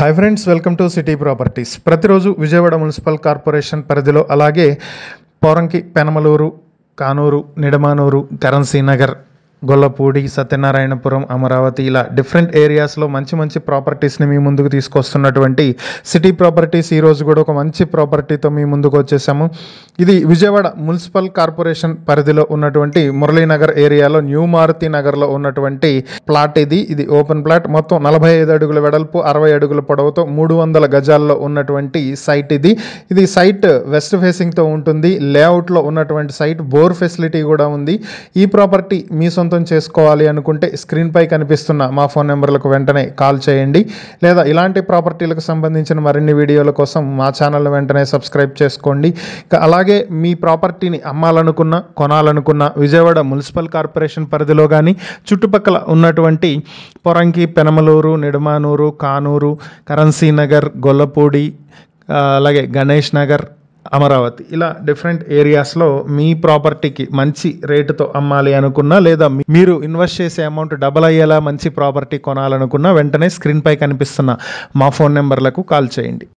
Hi friends, welcome to city properties. ప్రతిరోజు Vijayawada municipal corporation పరిధిలో, అలాగే పోరంకి, పెనమలూరు, కానూరు, నిడమానూరు, కరెన్సీ నగర్, గొల్లపూడి, సత్యనారాయణపురం, అమరావతి ఇలా డిఫరెంట్ ఏరియాస్లో మంచి మంచి ప్రాపర్టీస్ని మీ ముందుకు తీసుకొస్తున్నటువంటి సిటీ ప్రాపర్టీస్ ఈరోజు కూడా ఒక మంచి ప్రాపర్టీతో మీ ముందుకు వచ్చేసాము. ఇది విజయవాడ మున్సిపల్ కార్పొరేషన్ పరిధిలో ఉన్నటువంటి మురళీనగర్ ఏరియాలో న్యూ మారుతి నగర్లో ఉన్నటువంటి ప్లాట్. ఇది ఓపెన్ ప్లాట్. మొత్తం 45 అడుగుల వెడల్పు, 60 అడుగుల పొడవుతో 300 గజాల్లో ఉన్నటువంటి సైట్. ఇది సైట్ వెస్ట్ ఫేసింగ్తో ఉంటుంది. లేఅవుట్లో ఉన్నటువంటి సైట్, బోర్ ఫెసిలిటీ కూడా ఉంది. ఈ ప్రాపర్టీ మీ సొంతం చేసుకోవాలి అనుకుంటే స్క్రీన్ పై కనిపిస్తున్న మా ఫోన్ నెంబర్లకు వెంటనే కాల్ చేయండి, లేదా ఇలాంటి ప్రాపర్టీలకు సంబంధించిన మరిన్ని వీడియోల కోసం మా ఛానల్ వెంటనే సబ్స్క్రైబ్ చేసుకోండి. అలాగే మీ ప్రాపర్టీని అమ్మాలనుకున్న, కొనాలనుకున్న విజయవాడ మున్సిపల్ కార్పొరేషన్ పరిధిలో కానీ, చుట్టుపక్కల ఉన్నటువంటి పొరంకి, పెనమలూరు, నిడమానూరు, కానూరు, కరెన్సీ నగర్, గొల్లపూడి, అలాగే గణేష్ నగర్, అమరావతి ఇలా డిఫరెంట్ ఏరియాస్లో మీ ప్రాపర్టీకి మంచి రేటుతో అమ్మాలి అనుకున్నా, లేదా మీరు ఇన్వెస్ట్ చేసే అమౌంట్ డబల్ అయ్యేలా మంచి ప్రాపర్టీ కొనాలనుకున్నా వెంటనే స్క్రీన్ పై కనిపిస్తున్న మా ఫోన్ నెంబర్లకు కాల్ చేయండి.